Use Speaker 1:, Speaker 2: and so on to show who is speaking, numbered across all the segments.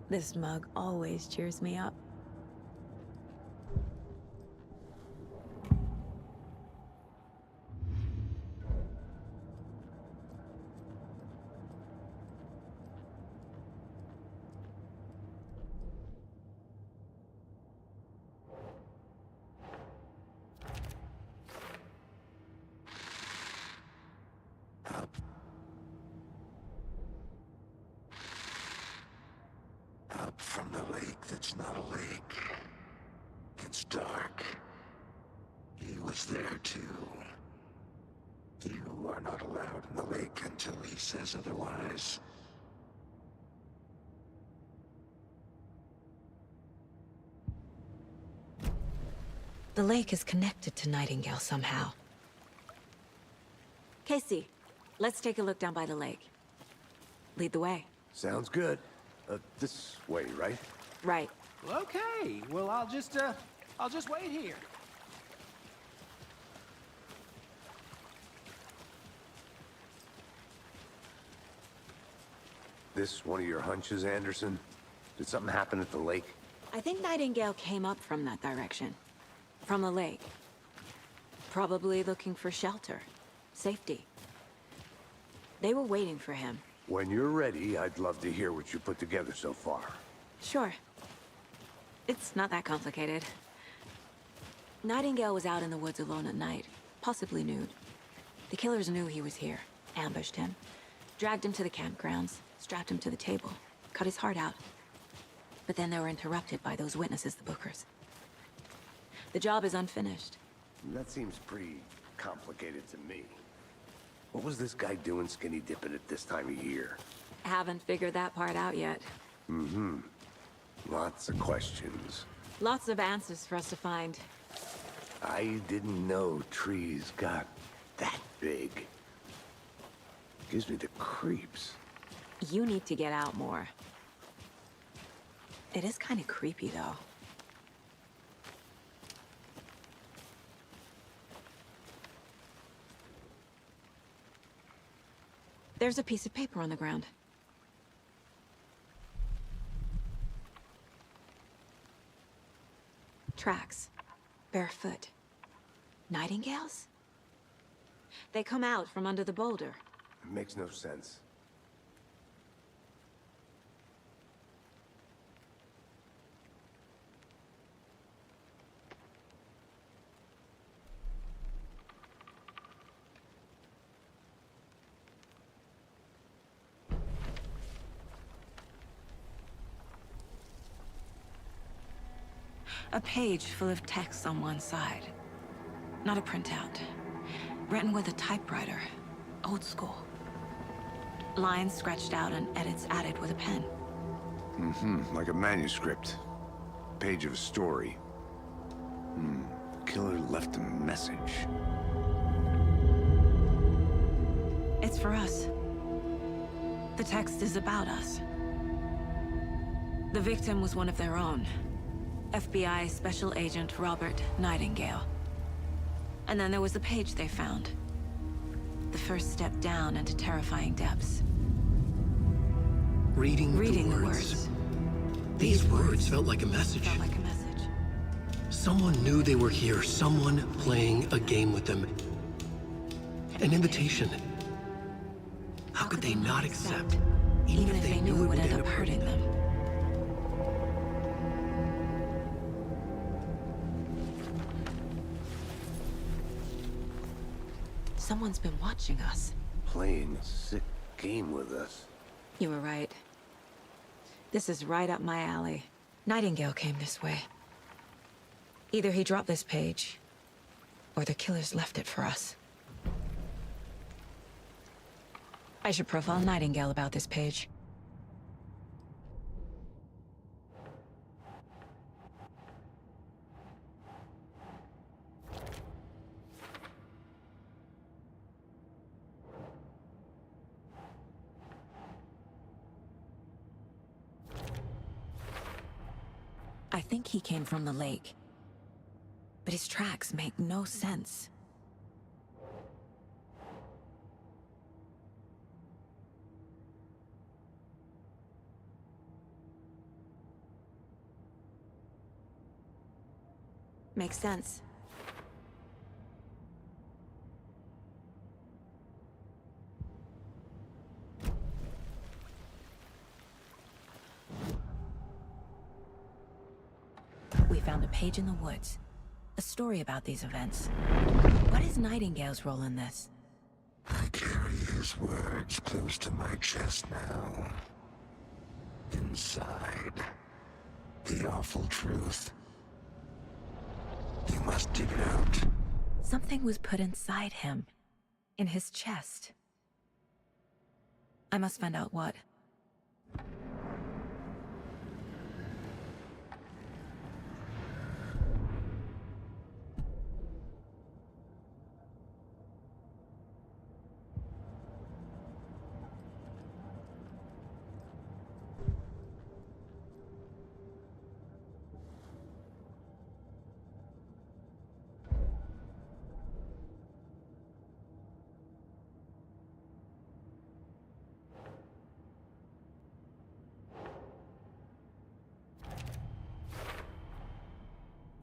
Speaker 1: This mug always cheers me up.
Speaker 2: Up from the lake that's not a lake. It's dark. He was there too. You are not allowed in the lake until he says otherwise.
Speaker 1: The lake is connected to Nightingale somehow. Casey, let's take a look down by the lake. Lead the way.
Speaker 2: Sounds good. This way, right?
Speaker 1: Right.
Speaker 3: Okay, well, I'll just wait here.
Speaker 2: This one of your hunches, Anderson? Did something happen at the lake?
Speaker 1: I think Nightingale came up from that direction. From the lake. Probably looking for shelter. Safety. They were waiting for him.
Speaker 2: When you're ready, I'd love to hear what you put together so far.
Speaker 1: Sure. It's not that complicated. Nightingale was out in the woods alone at night, possibly nude. The killers knew he was here, ambushed him, dragged him to the campgrounds, strapped him to the table, cut his heart out. But then they were interrupted by those witnesses, the Bookers. The job is unfinished.
Speaker 2: That seems pretty complicated to me. What was this guy doing skinny dipping at this time of year?
Speaker 1: Haven't figured that part out yet.
Speaker 2: Mm-hmm. Lots of questions.
Speaker 1: Lots of answers for us to find.
Speaker 2: I didn't know trees got that big. Gives me the creeps.
Speaker 1: You need to get out more. It is kind of creepy, though. There's a piece of paper on the ground. Tracks. Barefoot. Nightingales? They come out from under the boulder.
Speaker 2: It makes no sense.
Speaker 1: A page full of text on one side. Not a printout. Written with a typewriter. Old school. Lines scratched out and edits added with a pen.
Speaker 2: Mm-hmm. Like a manuscript. Page of a story. The killer left a message.
Speaker 1: It's for us. The text is about us. The victim was one of their own. FBI Special Agent Robert Nightingale. And then there was the page they found. The first step down into terrifying depths.
Speaker 4: Reading
Speaker 1: the
Speaker 4: the words. These words felt like a message.
Speaker 1: Felt like a message.
Speaker 4: Someone knew they were here, someone playing a game with them. An invitation. How could they not accept, even if they knew it would end up hurting them?
Speaker 1: Someone's been watching us.
Speaker 2: Playing a sick game with us.
Speaker 1: You were right. This is right up my alley. Nightingale came this way. Either he dropped this page, or the killers left it for us. I should profile Nightingale about this page. I think he came from the lake. But his tracks make no sense. Makes sense. We found a page in the woods. A story about these events. What is Nightingale's role in this?
Speaker 5: I carry his words close to my chest now. Inside, the awful truth. You must dig it out.
Speaker 1: Something was put inside him. In his chest. I must find out what.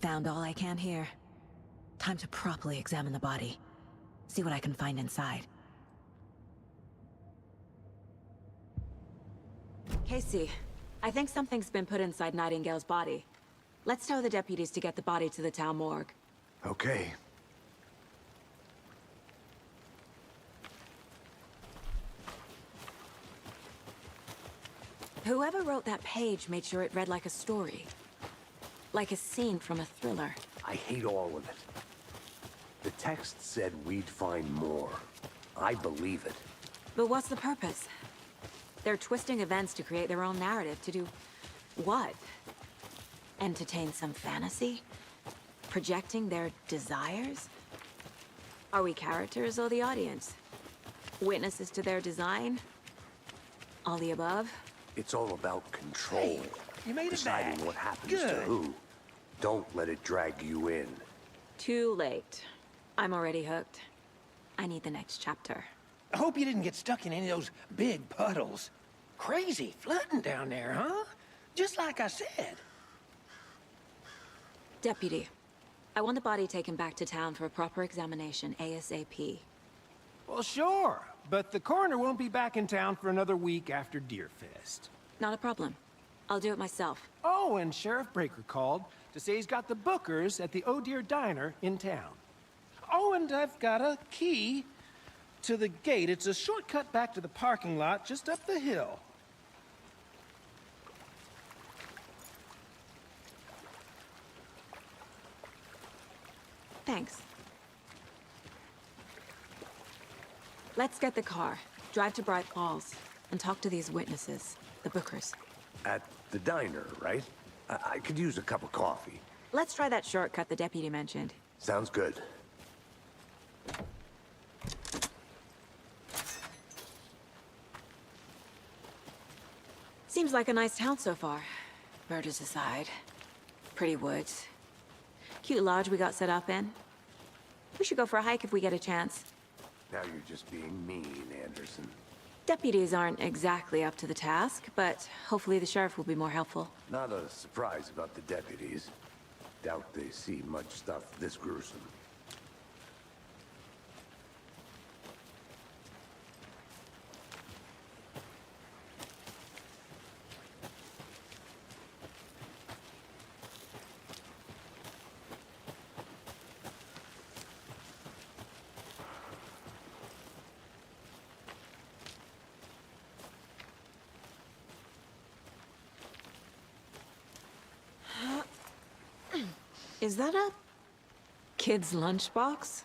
Speaker 1: Found all I can here. Time to properly examine the body. See what I can find inside. Casey, I think something's been put inside Nightingale's body. Let's tell the deputies to get the body to the town morgue.
Speaker 2: Okay.
Speaker 1: Whoever wrote that page made sure it read like a story. Like a scene from a thriller.
Speaker 6: I hate all of it. The text said we'd find more. I believe it.
Speaker 1: But what's the purpose? They're twisting events to create their own narrative. To do what? Entertain some fantasy? Projecting their desires? Are we characters or the audience? Witnesses to their design? All the above?
Speaker 6: It's all about control.
Speaker 3: You made it
Speaker 6: Deciding
Speaker 3: back.
Speaker 6: what happens to
Speaker 3: Good.
Speaker 6: who. Don't let it drag you in.
Speaker 1: Too late. I'm already hooked. I need the next chapter.
Speaker 3: I hope you didn't get stuck in any of those big puddles. Crazy flooding down there, huh? Just like I said.
Speaker 1: Deputy, I want the body taken back to town for a proper examination, ASAP.
Speaker 3: Well, sure. But the coroner won't be back in town for another week after Deerfest.
Speaker 1: Not a problem. I'll do it myself.
Speaker 3: Oh, and Sheriff Breaker called to say he's got the Bookers at the Oh Dear Diner in town. Oh, and I've got a key to the gate. It's a shortcut back to the parking lot just up the hill.
Speaker 1: Thanks. Let's get the car, drive to Bright Falls, and talk to these witnesses, the Bookers.
Speaker 6: At the diner, right? I could use a cup of coffee.
Speaker 1: Let's try that shortcut the deputy mentioned.
Speaker 6: Sounds good.
Speaker 1: Seems like a nice town so far. Murders aside. Pretty woods. Cute lodge we got set up in. We should go for a hike if we get a chance.
Speaker 6: Now you're just being mean, Anderson.
Speaker 1: Deputies aren't exactly up to the task, but hopefully the sheriff will be more helpful.
Speaker 6: Not a surprise about the deputies. Doubt they see much stuff this gruesome.
Speaker 1: Is that a kid's lunchbox?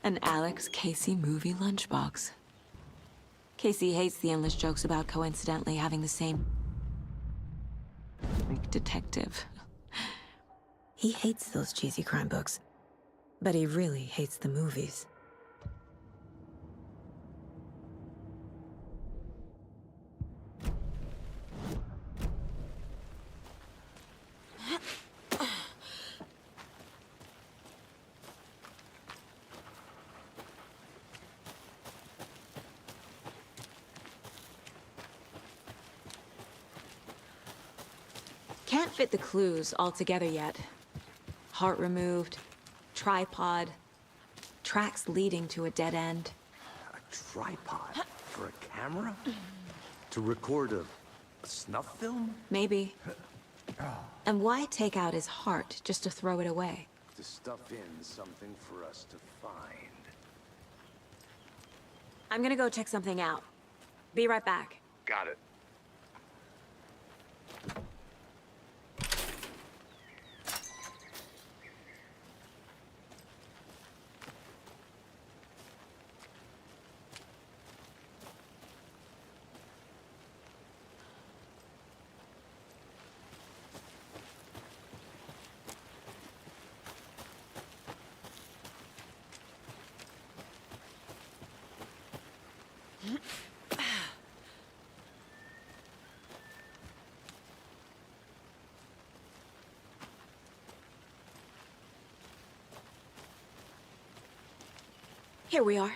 Speaker 1: An Alex Casey movie lunchbox. Casey hates the endless jokes about coincidentally having the same detective. He hates those cheesy crime books, but he really hates the movies. Can't fit the clues all together yet. Heart removed, tripod, tracks leading to a dead end.
Speaker 6: A tripod? For a camera? To record a snuff film?
Speaker 1: Maybe. And why take out his heart just to throw it away?
Speaker 6: To stuff in something for us to find.
Speaker 1: I'm gonna go check something out. Be right back.
Speaker 2: Got it.
Speaker 1: Here we are.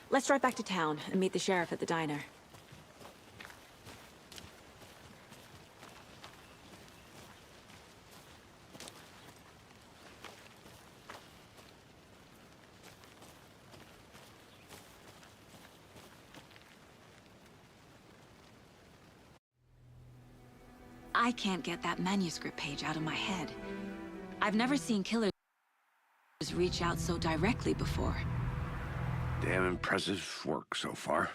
Speaker 1: Let's drive back to town and meet the sheriff at the diner. I can't get that manuscript page out of my head. I've never seen killers reach out so directly before.
Speaker 2: Damn impressive work so far.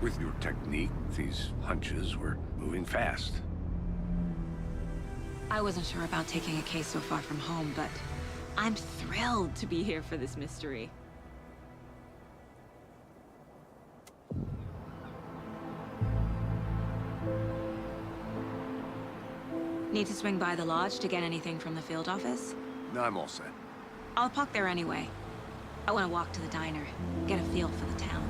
Speaker 2: With your technique, these hunches were moving fast.
Speaker 1: I wasn't sure about taking a case so far from home, but I'm thrilled to be here for this mystery. Need to swing by the lodge to get anything from the field office?
Speaker 2: No, I'm all set.
Speaker 1: I'll park there anyway. I want to walk to the diner, get a feel for the town.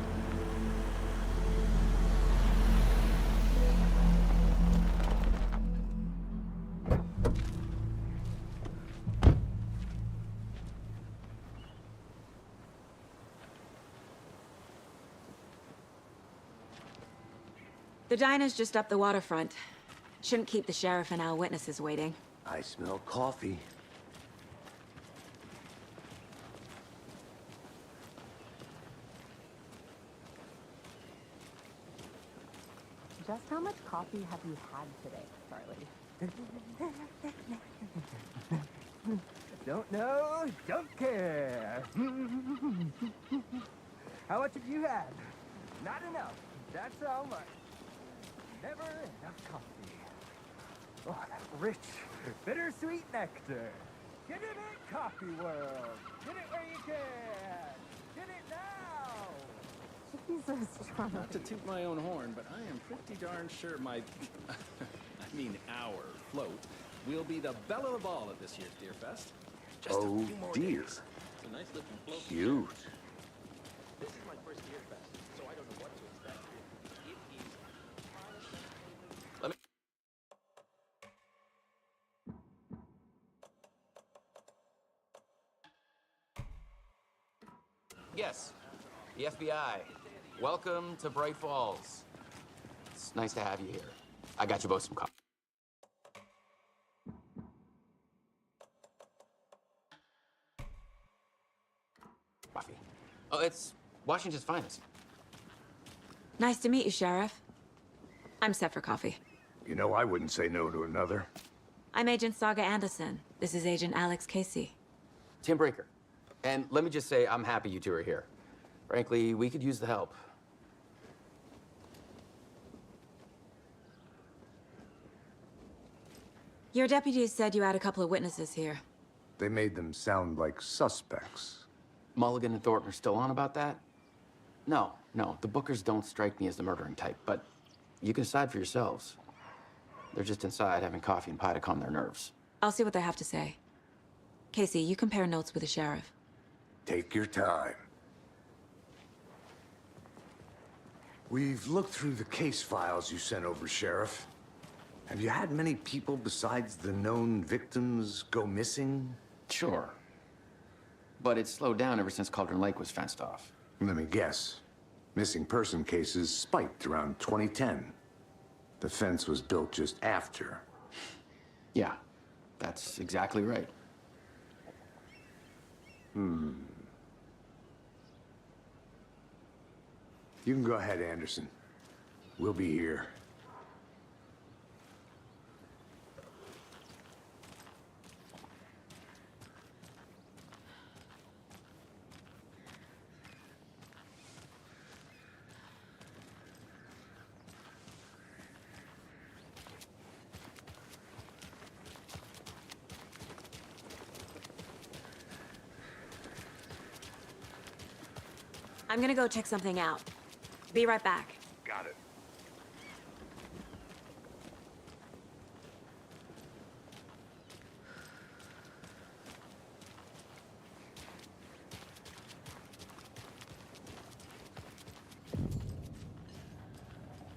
Speaker 1: The diner's just up the waterfront. Shouldn't keep the sheriff and our witnesses waiting.
Speaker 6: I smell coffee.
Speaker 7: Just how much coffee have you had today, Charlie?
Speaker 8: Don't know, don't care. How much have you had? Not enough. That's how much. Never enough coffee. Oh, that rich, bittersweet nectar. Get it in, coffee world. Get it where you can. Get it now.
Speaker 7: Jesus, Charlie.
Speaker 9: Not to toot my own horn, but I am pretty darn sure my, I mean our float, will be the belle of the ball at this year's Deer Fest. Just a few more
Speaker 6: dear.
Speaker 9: days. It's a nice looking float.
Speaker 6: Cute.
Speaker 9: This is my first Deer Fest, so I don't know what to expect. It is... Let me...
Speaker 10: Yes, the FBI. Welcome to Bright Falls. It's nice to have you here. I got you both some coffee. Oh, it's Washington's finest.
Speaker 1: Nice to meet you, Sheriff. I'm set for coffee.
Speaker 2: You know, I wouldn't say no to another.
Speaker 1: I'm Agent Saga Anderson. This is Agent Alex Casey.
Speaker 10: Tim Breaker. And let me just say, I'm happy you two are here. Frankly, we could use the help.
Speaker 1: Your deputies said you had a couple of witnesses here.
Speaker 2: They made them sound like suspects.
Speaker 10: Mulligan and Thornton are still on about that? No, the Bookers don't strike me as the murdering type, but you can decide for yourselves. They're just inside having coffee and pie to calm their nerves.
Speaker 1: I'll see what they have to say. Casey, you compare notes with the sheriff.
Speaker 2: Take your time. We've looked through the case files you sent over, Sheriff. Have you had many people besides the known victims go missing?
Speaker 10: Sure. But it's slowed down ever since Cauldron Lake was fenced off.
Speaker 2: Let me guess. Missing person cases spiked around 2010. The fence was built just after.
Speaker 10: Yeah. That's exactly right.
Speaker 2: You can go ahead, Anderson. We'll be here.
Speaker 1: I'm gonna go check something out. Be right back.
Speaker 2: Got it.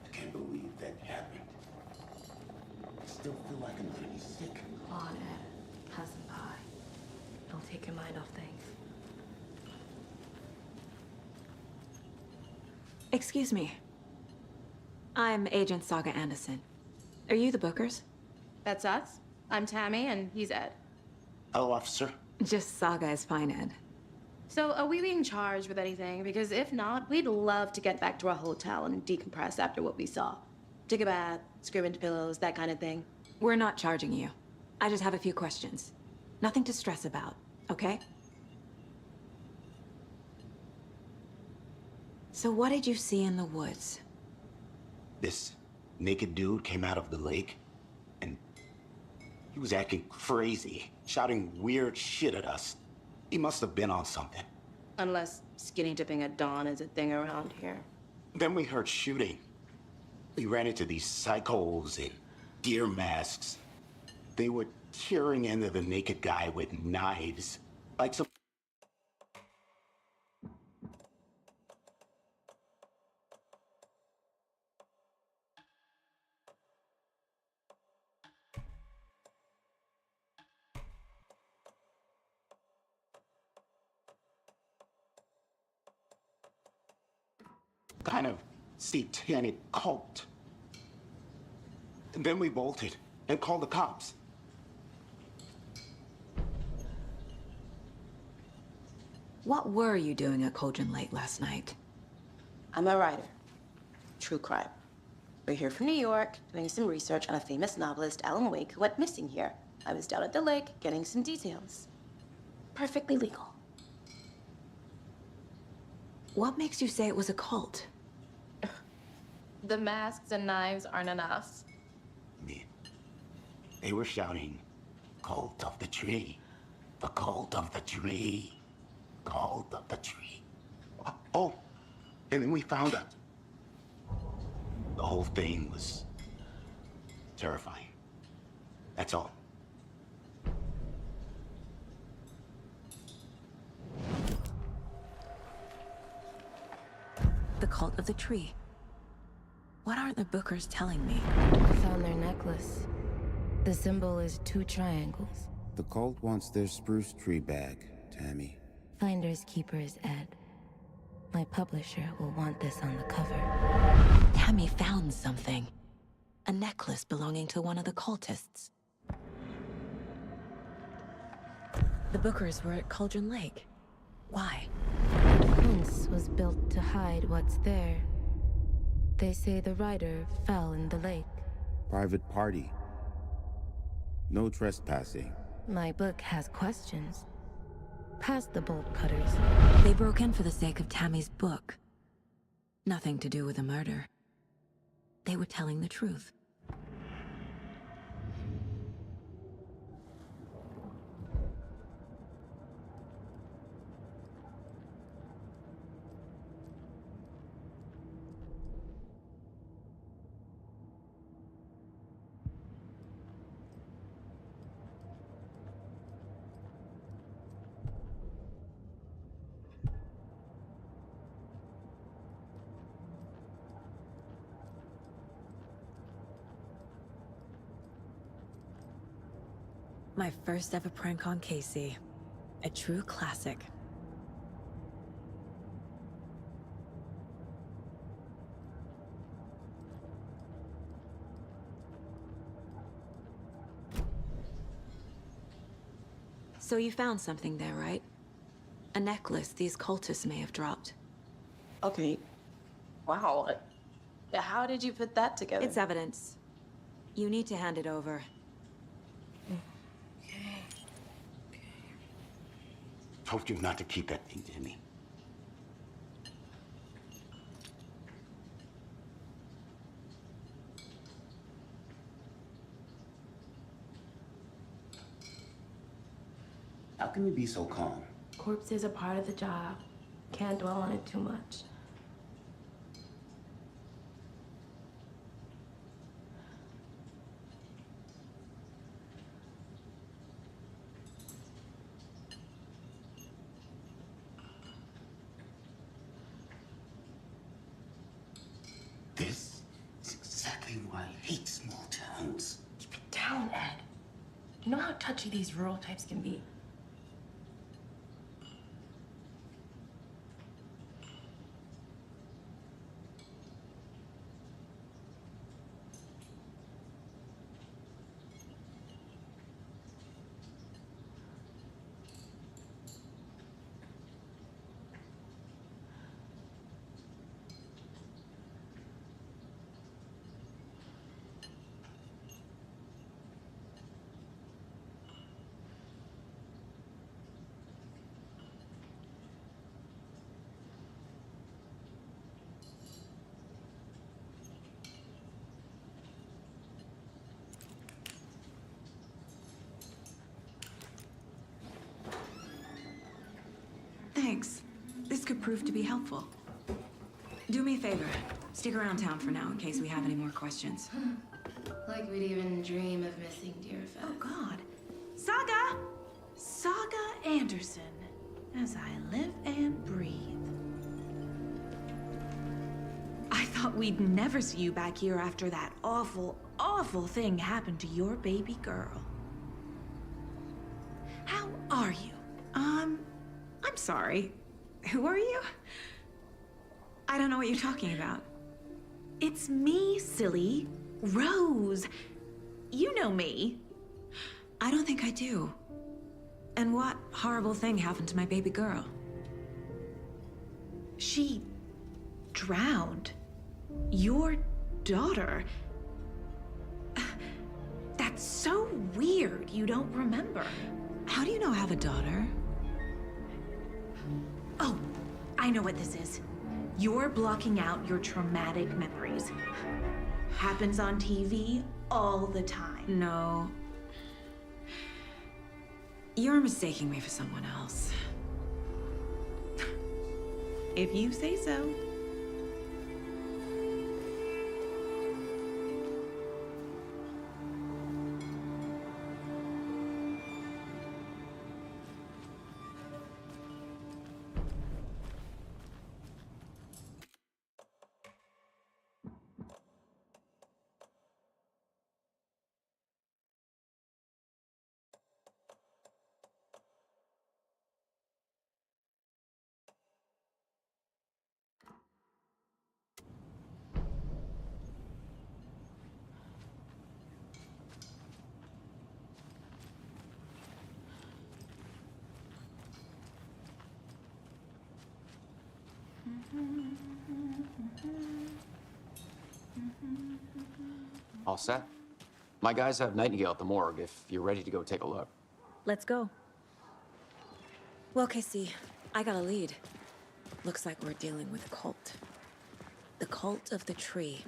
Speaker 5: I can't believe that happened. I still feel like I'm pretty sick.
Speaker 7: Come on, Ed. Have some pie. It'll take your mind off things.
Speaker 1: Excuse me. I'm Agent Saga Anderson. Are you the Bookers?
Speaker 11: That's us. I'm Tammy, and he's Ed.
Speaker 5: Hello, officer.
Speaker 1: Just Saga is fine, Ed.
Speaker 11: So, are we being charged with anything? Because if not, we'd love to get back to our hotel and decompress after what we saw. Take a bath, scream into pillows, that kind of thing.
Speaker 1: We're not charging you. I just have a few questions. Nothing to stress about, okay? So what did you see in the woods?
Speaker 5: This naked dude came out of the lake, and he was acting crazy, shouting weird shit at us. He must have been on something.
Speaker 11: Unless skinny dipping at dawn is a thing around here.
Speaker 5: Then we heard shooting. We ran into these psychos in deer masks. They were tearing into the naked guy with knives, like some... kind of satanic cult. And then we bolted and called the cops.
Speaker 1: What were you doing at Cauldron Lake last night?
Speaker 11: I'm a writer. True crime. We're here from New York, doing some research on a famous novelist, Alan Wake, who went missing here. I was down at the lake, getting some details. Perfectly legal.
Speaker 1: What makes you say it was a cult?
Speaker 11: The masks and knives aren't enough.
Speaker 5: They were shouting, "Cult of the tree, the cult of the tree, cult of the tree." Oh, and then we found out. The whole thing was terrifying. That's all.
Speaker 1: The cult of the tree. What are the Bookers telling me?
Speaker 7: I found their necklace. The symbol is 2 triangles.
Speaker 12: The cult wants their spruce tree back, Tammy.
Speaker 7: Finders keepers, Ed. My publisher will want this on the cover.
Speaker 1: Tammy found something. A necklace belonging to one of the cultists. The Bookers were at Cauldron Lake. Why?
Speaker 7: The fence was built to hide what's there. They say the rider fell in the lake.
Speaker 12: Private party. No trespassing.
Speaker 7: My book has questions. Past the bolt cutters.
Speaker 1: They broke in for the sake of Tammy's book. Nothing to do with a murder. They were telling the truth. My first ever prank on Casey. A true classic. So you found something there, right? A necklace these cultists may have dropped.
Speaker 11: Okay. Wow. How did you put that together?
Speaker 1: It's evidence. You need to hand it over.
Speaker 5: Told you not to keep that thing to me. How can you be so calm?
Speaker 7: Corpses are part of the job. Can't dwell on it too much.
Speaker 5: This is exactly why I hate small towns.
Speaker 7: Keep it down, Ed. You know how touchy these rural types can be.
Speaker 1: Thanks. This could prove to be helpful. Do me a favor. Stick around town for now in case we have any more questions.
Speaker 7: Like we'd even dream of missing Deerfest.
Speaker 13: Oh, God. Saga! Saga Anderson. As I live and breathe. I thought we'd never see you back here after that awful, awful thing happened to your baby girl. How are you? I'm sorry. Who are you?
Speaker 1: I don't know what you're talking about.
Speaker 13: It's me, silly. Rose. You know me.
Speaker 1: I don't think I do. And what horrible thing happened to my baby girl?
Speaker 13: She drowned. Your daughter. That's so weird you don't remember.
Speaker 1: How do you know I have a daughter?
Speaker 13: Oh, I know what this is. You're blocking out your traumatic memories. Happens on TV all the time.
Speaker 1: No. You're mistaking me for someone else.
Speaker 13: If you say so.
Speaker 10: All set? My guys have Nightingale at the morgue if you're ready to go take a look.
Speaker 1: Let's go. Well, Casey, I got a lead. Looks like we're dealing with a cult. The cult of the tree.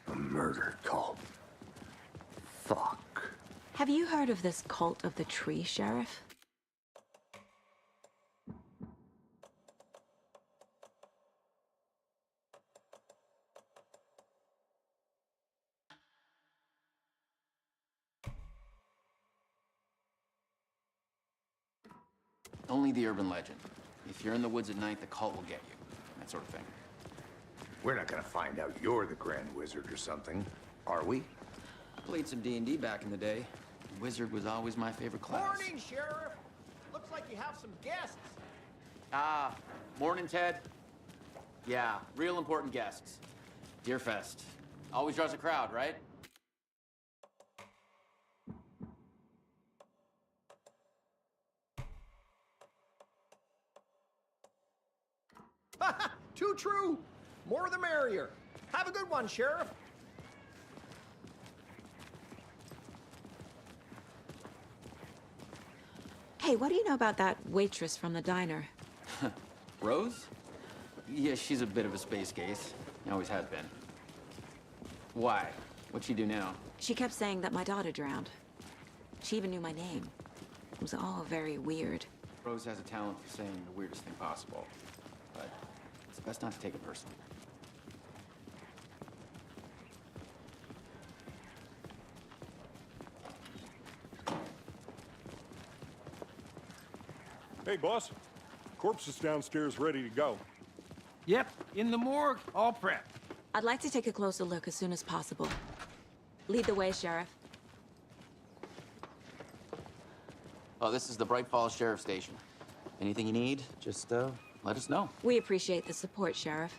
Speaker 2: A murder cult. Fuck.
Speaker 1: Have you heard of this cult of the tree, Sheriff?
Speaker 10: Only the urban legend. If you're in the woods at night, the cult will get you. That sort of thing.
Speaker 2: We're not gonna find out you're the Grand Wizard or something, are we?
Speaker 10: I played some D&D back in the day. Wizard was always my favorite class.
Speaker 3: Morning, Sheriff. Looks like you have some guests.
Speaker 10: Ah, morning, Ted. Yeah, real important guests. Deerfest. Always draws a crowd, right?
Speaker 14: True. More the merrier. Have a good one, Sheriff.
Speaker 1: Hey, what do you know about that waitress from the diner?
Speaker 10: Rose? Yeah, she's a bit of a space case. Always has been. Why? What'd she do now?
Speaker 1: She kept saying that my daughter drowned. She even knew my name. It was all very weird.
Speaker 10: Rose has a talent for saying the weirdest thing possible. But it's best not to take it personally.
Speaker 15: Hey, boss. Corpse is downstairs ready to go.
Speaker 3: Yep, in the morgue, all prepped.
Speaker 1: I'd like to take a closer look as soon as possible. Lead the way, Sheriff.
Speaker 10: Oh, this is the Bright Falls Sheriff Station. Anything you need, just let us know.
Speaker 1: We appreciate the support, Sheriff.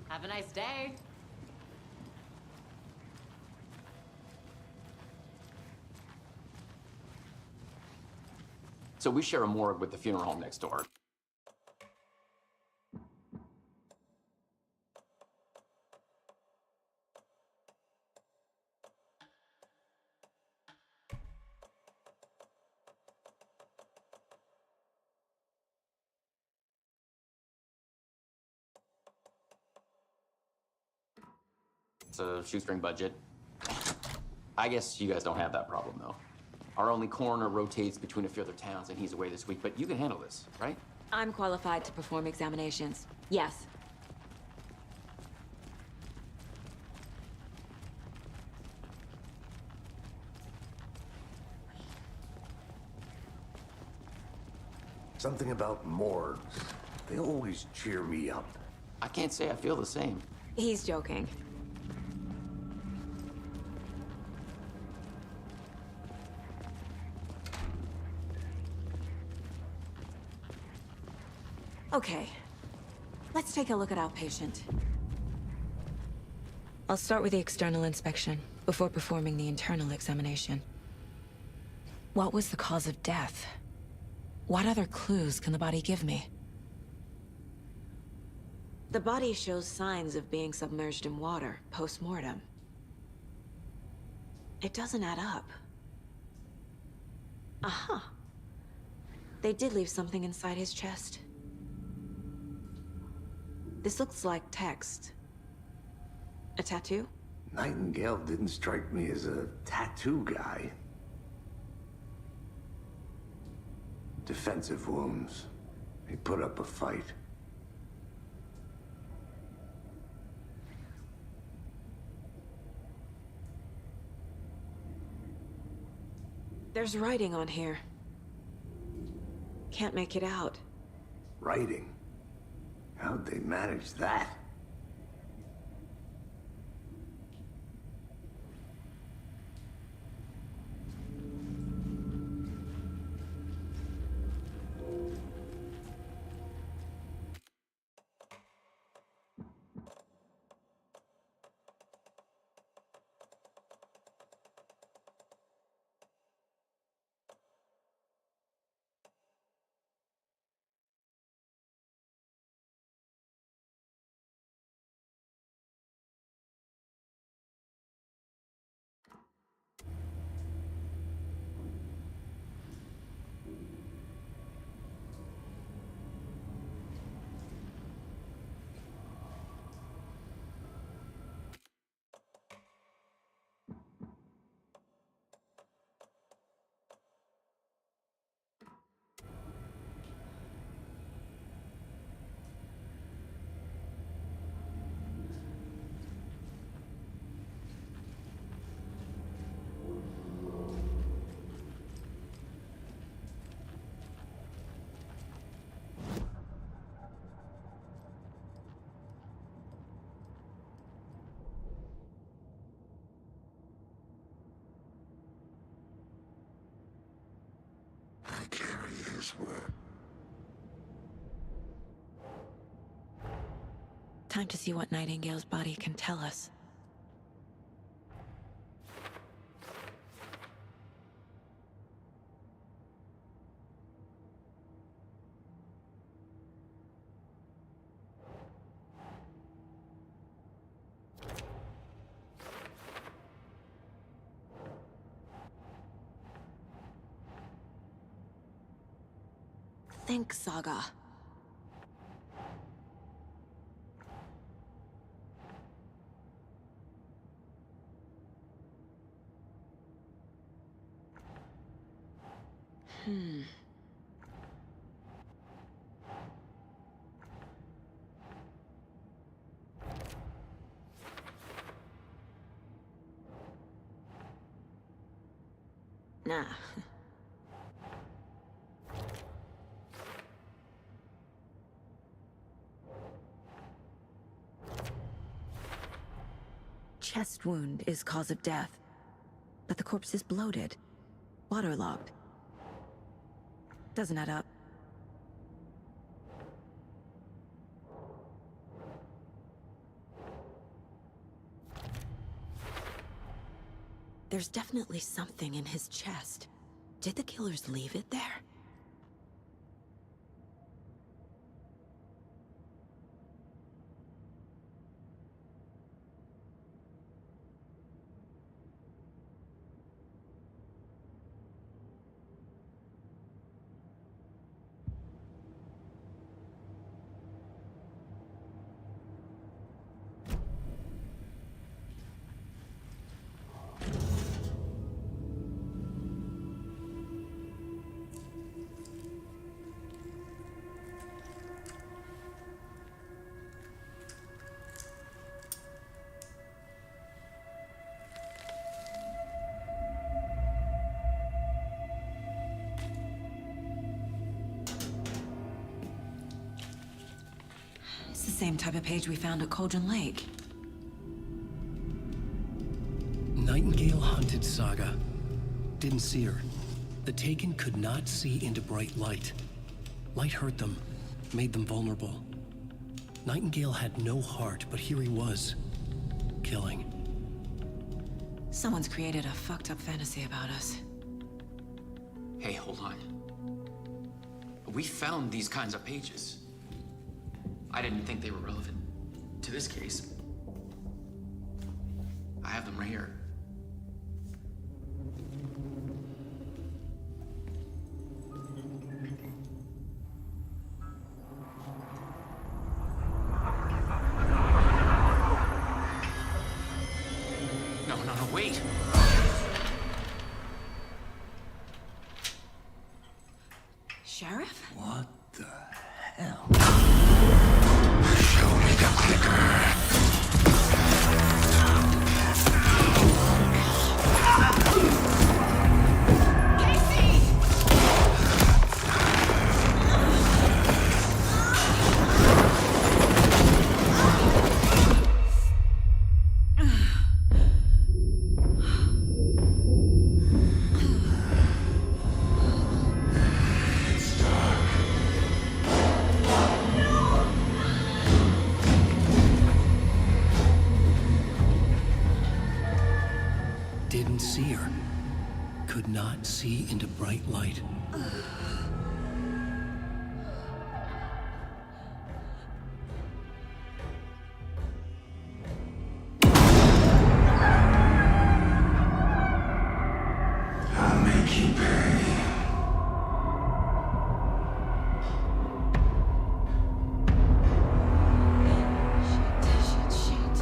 Speaker 16: Have a nice day.
Speaker 10: So we share a morgue with the funeral home next door. It's a shoestring budget. I guess you guys don't have that problem, though. Our only coroner rotates between a few other towns, and he's away this week, but you can handle this, right?
Speaker 1: I'm qualified to perform examinations. Yes.
Speaker 2: Something about morgues. They always cheer me up.
Speaker 10: I can't say I feel the same.
Speaker 1: He's joking. Okay, let's take a look at our patient. I'll start with the external inspection before performing the internal examination. What was the cause of death? What other clues can the body give me? The body shows signs of being submerged in water post-mortem. It doesn't add up. Aha. They did leave something inside his chest. This looks like text. A tattoo?
Speaker 2: Nightingale didn't strike me as a tattoo guy. Defensive wounds. He put up a fight.
Speaker 1: There's writing on here. Can't make it out.
Speaker 2: Writing? How'd they manage that?
Speaker 1: Time to see what Nightingale's body can tell us. think, Saga. Nah. Chest wound is cause of death, but the corpse is bloated, waterlogged. Doesn't add up. There's definitely something in his chest. Did the killers leave it there? It's the same type of page we found at Cauldron Lake.
Speaker 4: Nightingale hunted Saga. Didn't see her. The Taken could not see into bright light. Light hurt them, made them vulnerable. Nightingale had no heart, but here he was, killing.
Speaker 1: Someone's created a fucked up fantasy about us.
Speaker 10: Hey, hold on. We found these kinds of pages. I didn't think they were relevant to this case. I have them right here. No, wait!
Speaker 1: Sheriff?
Speaker 2: What the hell?
Speaker 5: Show me the clicker.
Speaker 4: Didn't see her. Could not see into bright light.
Speaker 5: I'll make you pay.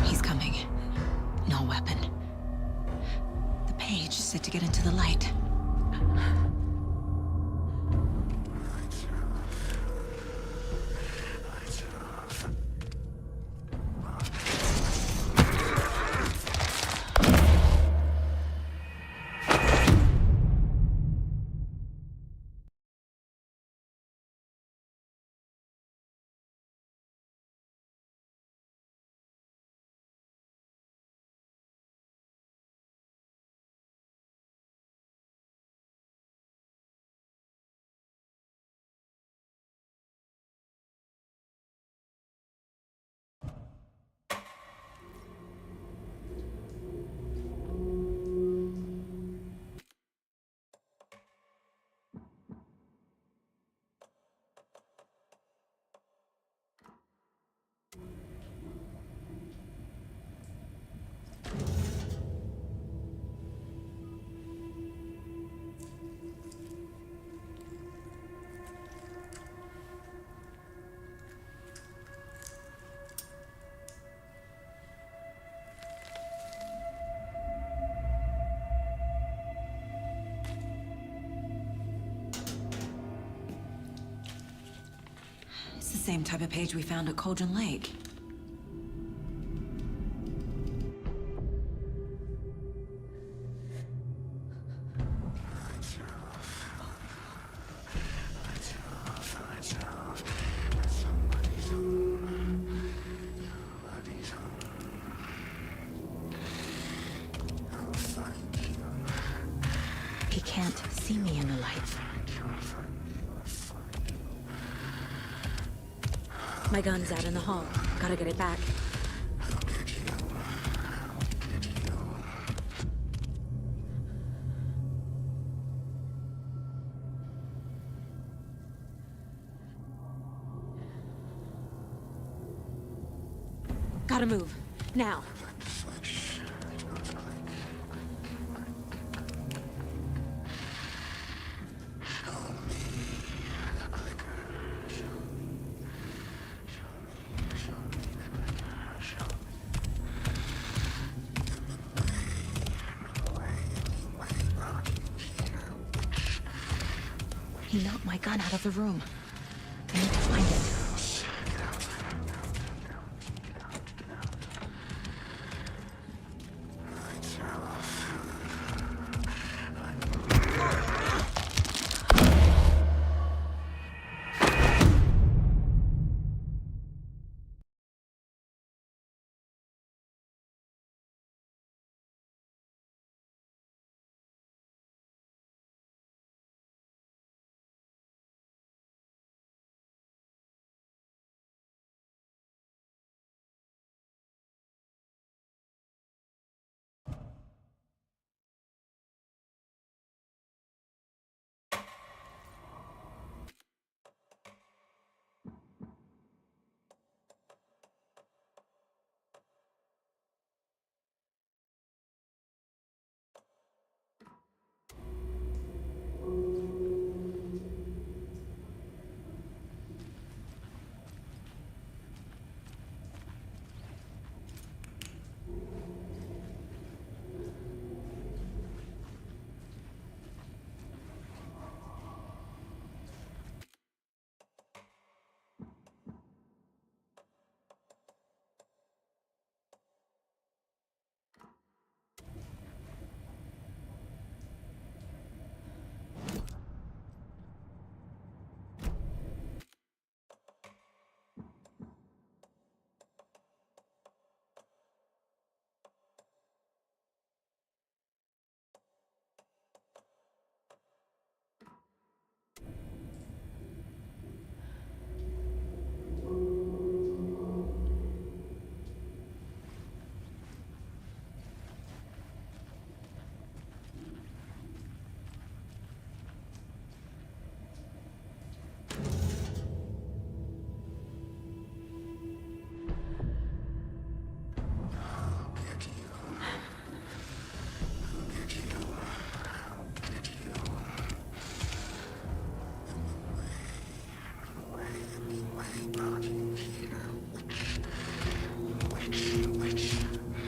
Speaker 1: He's coming. No weapon. The page said to get into the light. same type of page we found at Cauldron Lake. He can't see me in the light. My gun's out in the hall. Gotta get it back. Gotta move. Now. He knocked my gun out of the room. I need to find it.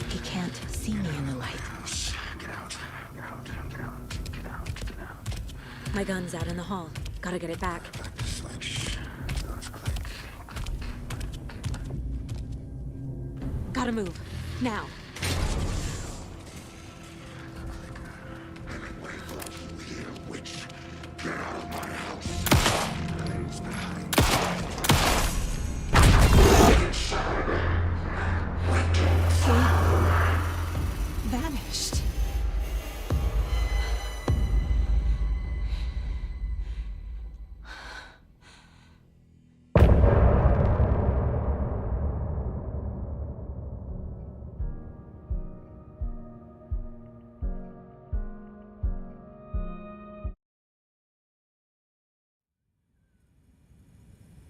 Speaker 1: He can't see me in the light. My gun's out in the hall. Gotta get it back. Gotta move. Now. Vanished.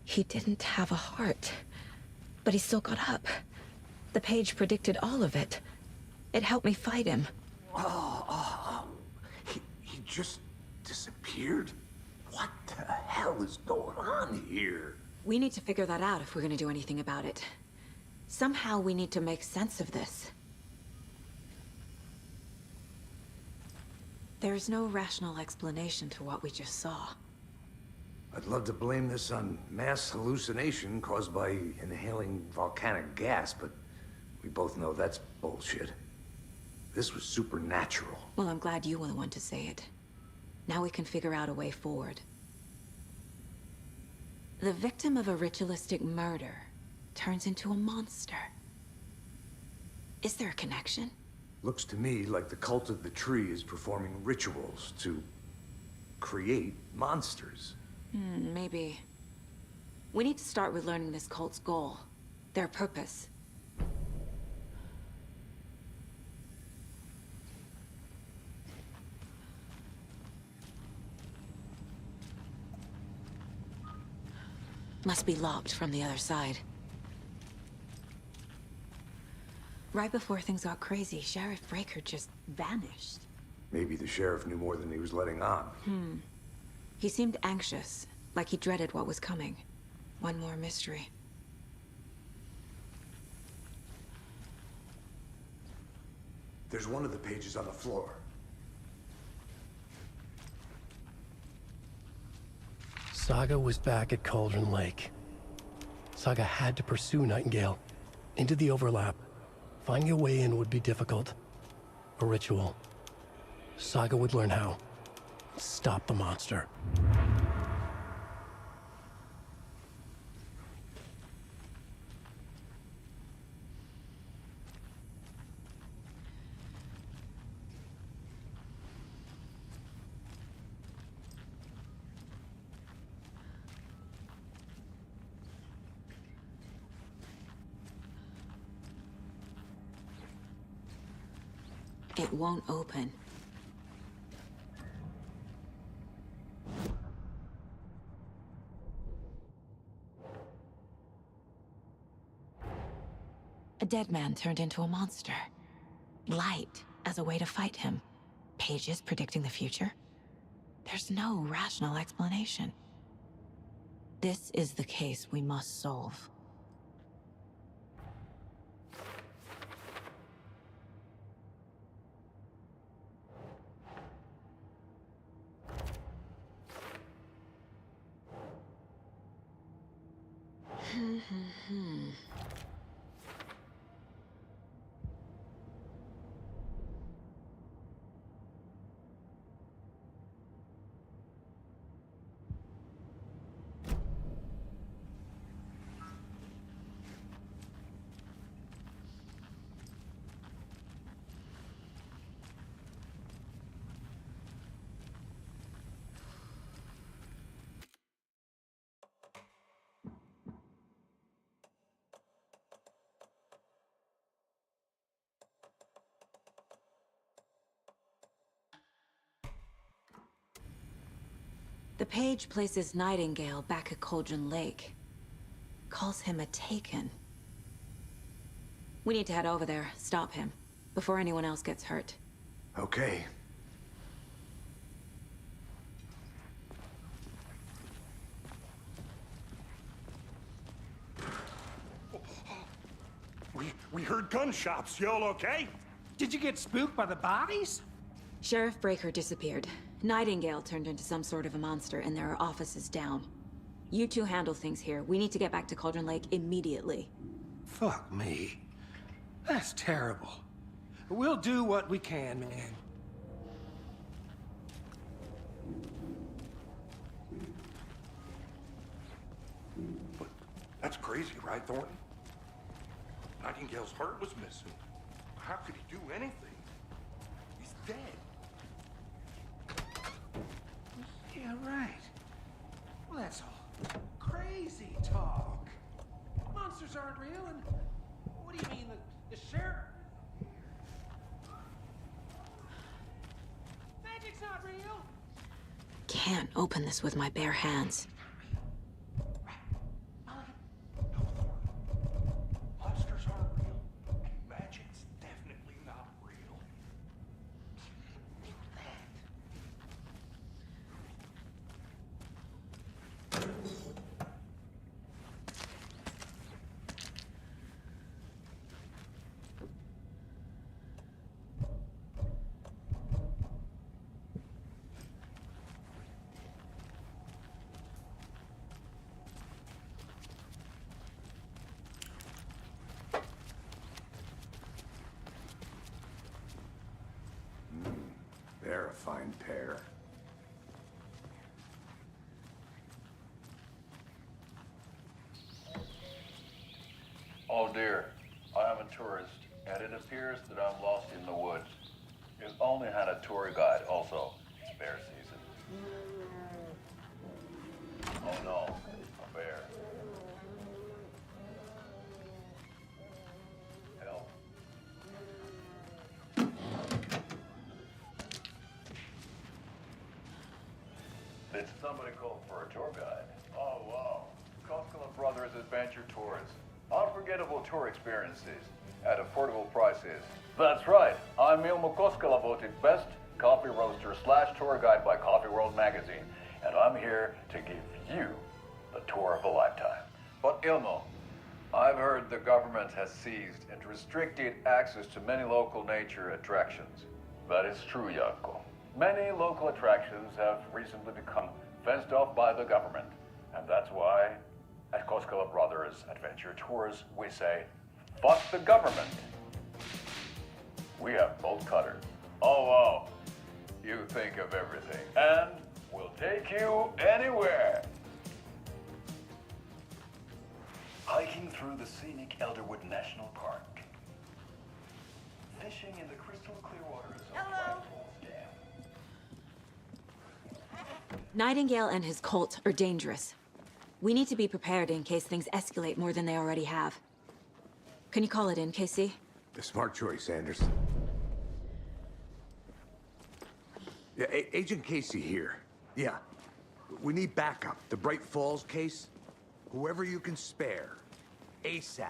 Speaker 1: He didn't have a heart, but he still got up. The page predicted all of it. It helped me fight him.
Speaker 2: He just disappeared? What the hell is going on here?
Speaker 1: We need to figure that out if we're gonna do anything about it. Somehow we need to make sense of this. There's no rational explanation to what we just saw.
Speaker 2: I'd love to blame this on mass hallucination caused by inhaling volcanic gas, but we both know that's bullshit. This was supernatural.
Speaker 1: Well, I'm glad you were the one to say it. Now we can figure out a way forward. The victim of a ritualistic murder turns into a monster. Is there a connection?
Speaker 2: Looks to me like the cult of the tree is performing rituals to create monsters.
Speaker 1: Maybe. We need to start with learning this cult's goal, their purpose. Must be locked from the other side. Right before things got crazy, Sheriff Breaker just vanished.
Speaker 2: Maybe the sheriff knew more than he was letting on.
Speaker 1: He seemed anxious, like he dreaded what was coming. One more mystery.
Speaker 2: There's one of the pages on the floor.
Speaker 4: Saga was back at Cauldron Lake. Saga had to pursue Nightingale into the overlap. Finding a way in would be difficult. A ritual. Saga would learn how. Stop the monster.
Speaker 1: It won't open. A dead man turned into a monster. Light as a way to fight him. Pages predicting the future. There's no rational explanation. This is the case we must solve. The page places Nightingale back at Cauldron Lake. Calls him a Taken. We need to head over there, stop him, before anyone else gets hurt.
Speaker 2: Okay.
Speaker 15: We heard gunshots. Y'all okay?
Speaker 3: Did you get spooked by the bodies?
Speaker 1: Sheriff Breaker disappeared. Nightingale turned into some sort of a monster, and there are offices down. You two handle things here. We need to get back to Cauldron Lake immediately.
Speaker 3: Fuck me. That's terrible. We'll do what we can, man.
Speaker 15: But that's crazy, right, Thornton? Nightingale's heart was missing. How could he do anything? He's dead.
Speaker 3: Yeah, right. Well, that's all crazy talk. Monsters aren't real, and what do you mean, the sheriff? Magic's not real.
Speaker 1: Can't open this with my bare hands.
Speaker 15: Monsters aren't real, and magic's definitely not real.
Speaker 2: a fine pair.
Speaker 17: Oh dear, I am a tourist, and it appears that I'm lost in the woods. You've only had a tour guide also. It's bear season. Oh no, a bear. Help. Did somebody call for a tour guide? Oh wow. Koskela Brothers Adventure Tours. Unforgettable tour experiences at affordable prices. That's right. I'm Ilmo Koskela, voted best coffee roaster / tour guide by Coffee World magazine. And I'm here to give you the tour of a lifetime. But Ilmo, I've heard the government has seized and restricted access to many local nature attractions. That is true, Jaakko. Many local attractions have recently become fenced off by the government. And that's why at Koskela Brothers Adventure Tours, we say, fuck the government. We have bolt cutters. Oh, wow. You think of everything. And we'll take you anywhere. Hiking through the scenic Elderwood National Park. Fishing in the crystal clear waters of White Falls Dam.
Speaker 1: Nightingale and his cult are dangerous. We need to be prepared in case things escalate more than they already have. Can you call it in, Casey?
Speaker 2: A smart choice, Anderson. Yeah, Agent Casey here. Yeah. We need backup. The Bright Falls case? Whoever you can spare. ASAP.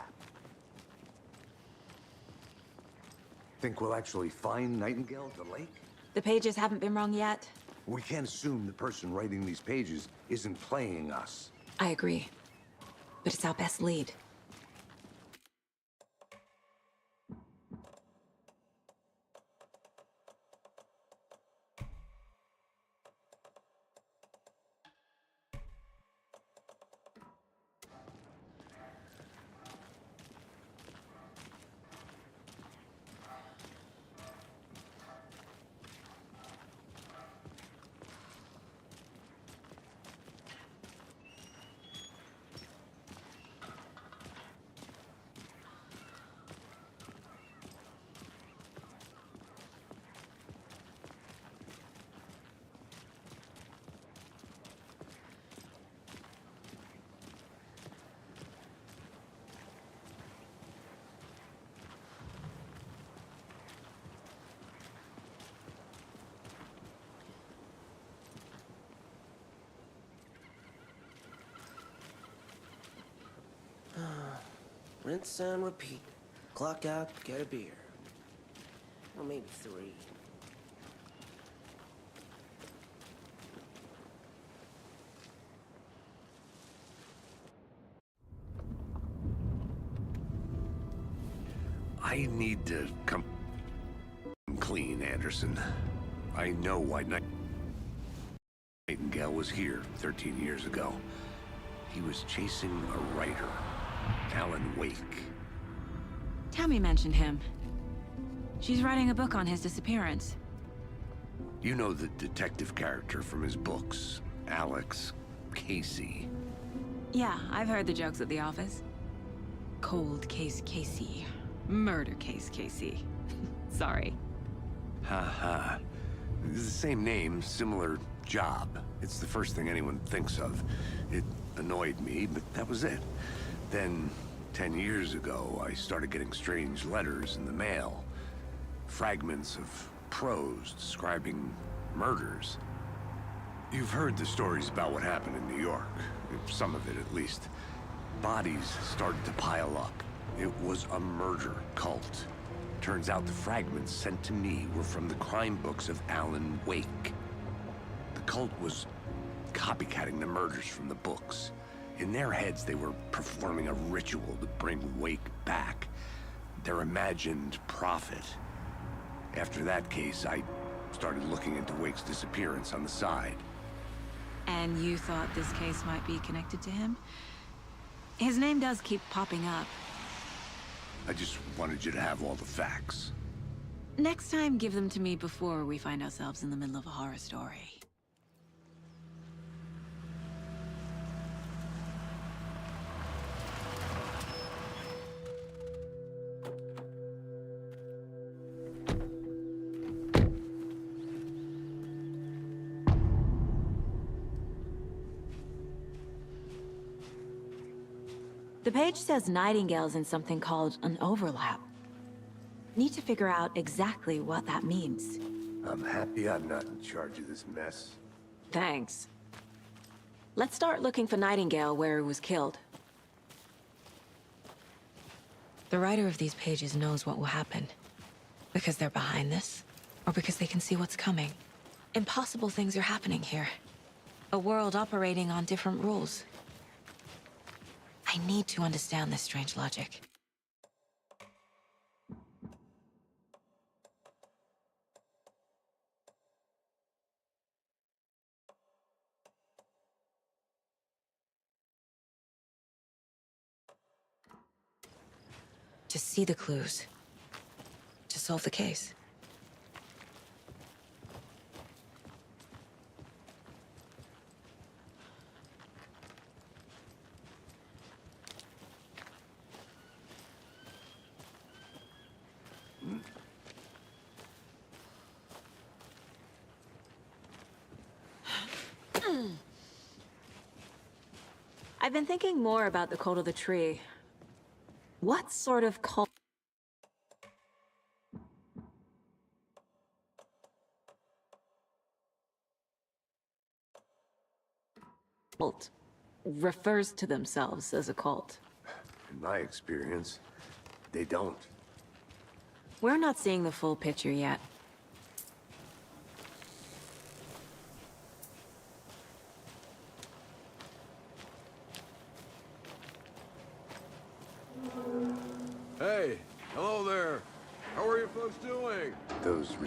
Speaker 2: Think we'll actually find Nightingale at the lake?
Speaker 1: The pages haven't been wrong yet.
Speaker 2: We can't assume the person writing these pages isn't playing us.
Speaker 1: I agree. But it's our best lead.
Speaker 18: Rinse and repeat. Clock out, get a beer. Or maybe 3.
Speaker 6: I need to come clean, Anderson. I know why Nightingale was here 13 years ago. He was chasing a writer, Alan Wake.
Speaker 1: Tammy mentioned him. She's writing a book on his disappearance.
Speaker 6: You know the detective character from his books, Alex Casey.
Speaker 1: Yeah, I've heard the jokes at the office. Cold case Casey. Murder case Casey. Sorry.
Speaker 6: Ha. It's the same name, similar job. It's the first thing anyone thinks of. It annoyed me, but that was it. Then, 10 years ago, I started getting strange letters in the mail. Fragments of prose describing murders. You've heard the stories about what happened in New York. Some of it, at least. Bodies started to pile up. It was a murder cult. Turns out the fragments sent to me were from the crime books of Alan Wake. The cult was copycatting the murders from the books. In their heads, they were performing a ritual to bring Wake back. Their imagined prophet. After that case, I started looking into Wake's disappearance on the side.
Speaker 1: And you thought this case might be connected to him? His name does keep popping up.
Speaker 6: I just wanted you to have all the facts.
Speaker 1: Next time, give them to me before we find ourselves in the middle of a horror story. The page says Nightingale's in something called an overlap. Need to figure out exactly what that means.
Speaker 6: I'm happy I'm not in charge of this mess.
Speaker 1: Thanks. Let's start looking for Nightingale where he was killed. The writer of these pages knows what will happen. Because they're behind this, or because they can see what's coming. Impossible things are happening here. A world operating on different rules. I need to understand this strange logic. To see the clues. To solve the case. I've been thinking more about the cult of the tree. What sort of cult refers to themselves as a cult?
Speaker 6: In my experience, they don't.
Speaker 1: We're not seeing the full picture yet.
Speaker 19: Hey, hello there. How are you folks doing?
Speaker 6: Those...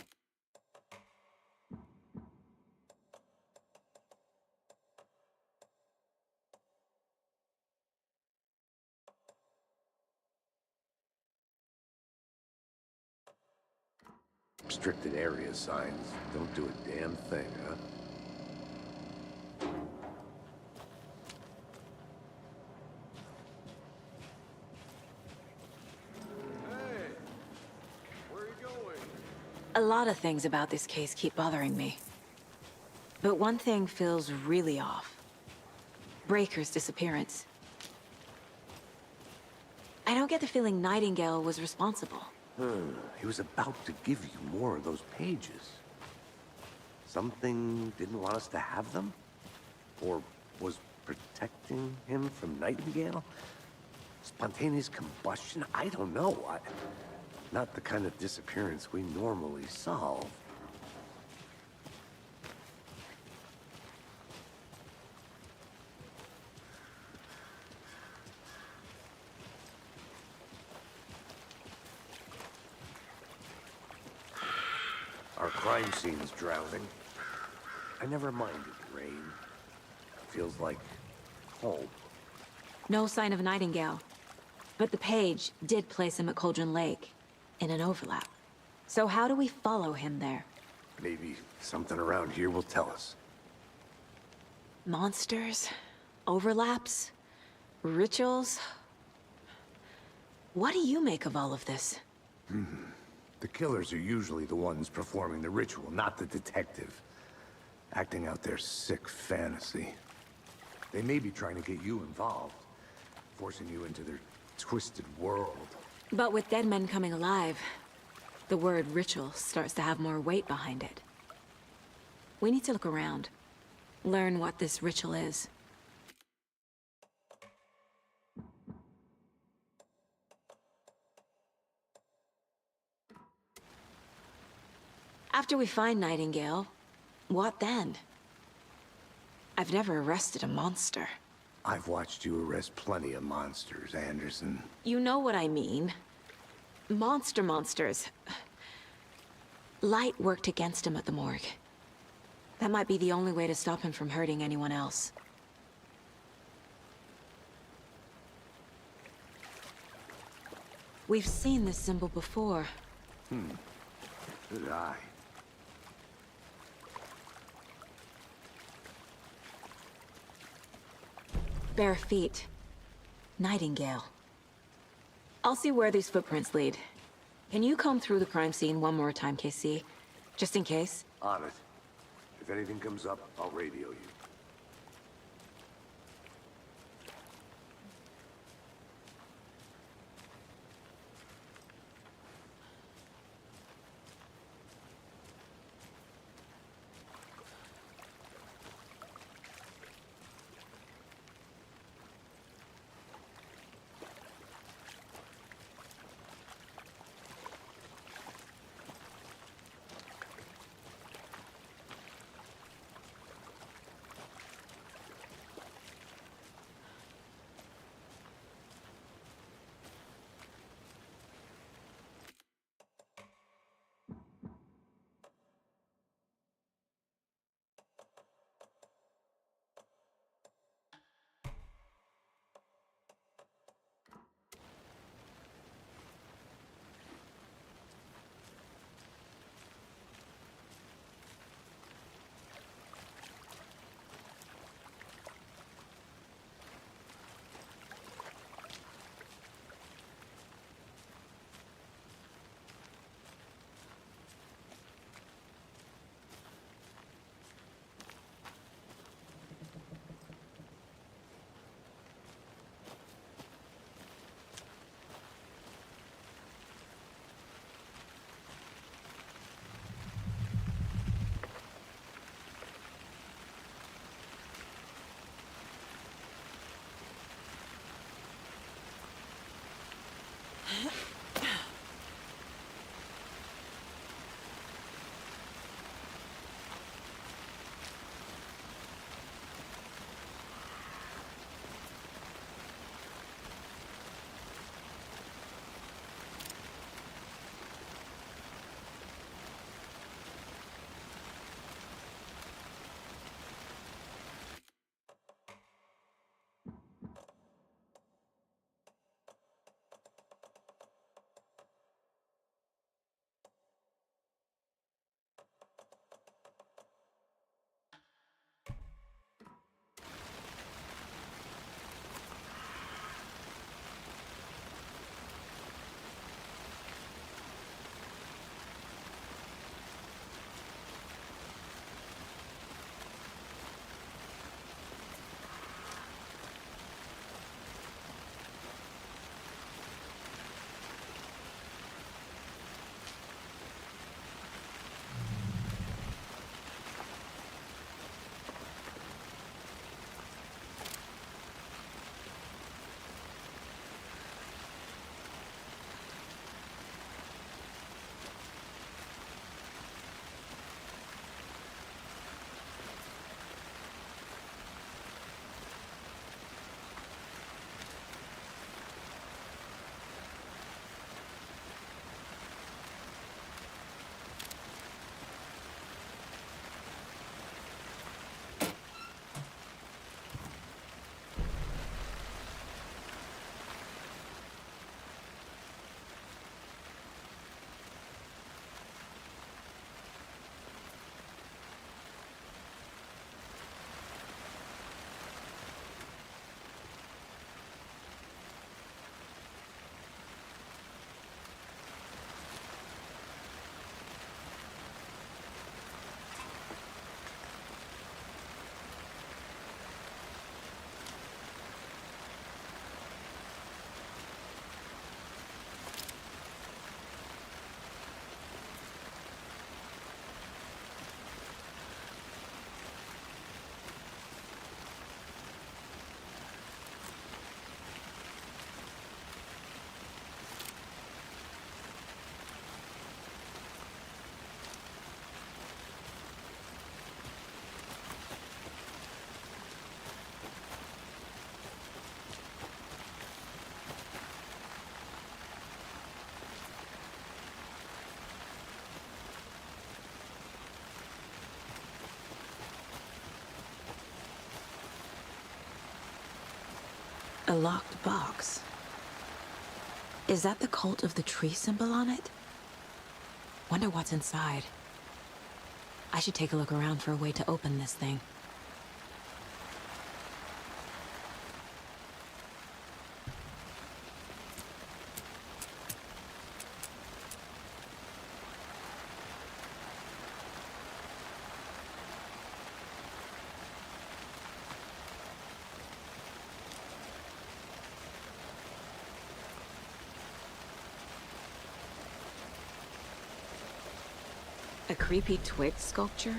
Speaker 6: restricted area signs don't do a damn thing, huh?
Speaker 1: A lot of things about this case keep bothering me. But one thing feels really off. Breaker's disappearance. I don't get the feeling Nightingale was responsible.
Speaker 6: He was about to give you more of those pages. Something didn't want us to have them? Or was protecting him from Nightingale? Spontaneous combustion? I don't know. Not the kind of disappearance we normally solve. Our crime scene's drowning. I never minded rain. Feels like home.
Speaker 1: No sign of Nightingale. But the page did place him at Cauldron Lake, in an overlap. So how do we follow him there?
Speaker 6: Maybe something around here will tell us.
Speaker 1: Monsters? Overlaps? Rituals? What do you make of all of this?
Speaker 2: The killers are usually the ones performing the ritual, not the detective. Acting out their sick fantasy. They may be trying to get you involved, forcing you into their twisted world.
Speaker 1: But with dead men coming alive, the word ritual starts to have more weight behind it. We need to look around. Learn what this ritual is. After we find Nightingale, what then? I've never arrested a monster.
Speaker 2: I've watched you arrest plenty of monsters, Anderson.
Speaker 1: You know what I mean. Monsters. Light worked against him at the morgue. That might be the only way to stop him from hurting anyone else. We've seen this symbol before.
Speaker 2: Good eye.
Speaker 1: Bare feet. Nightingale. I'll see where these footprints lead. Can you comb through the crime scene one more time, KC? Just in case?
Speaker 2: On it. If anything comes up, I'll radio you.
Speaker 1: A locked box. Is that the cult of the tree symbol on it? Wonder what's inside. I should take a look around for a way to open this thing. A creepy twig sculpture?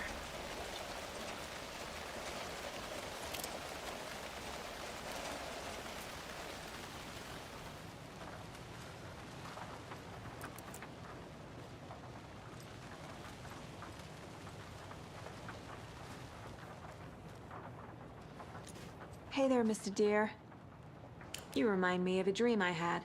Speaker 1: Hey there, Mr. Deer. You remind me of a dream I had.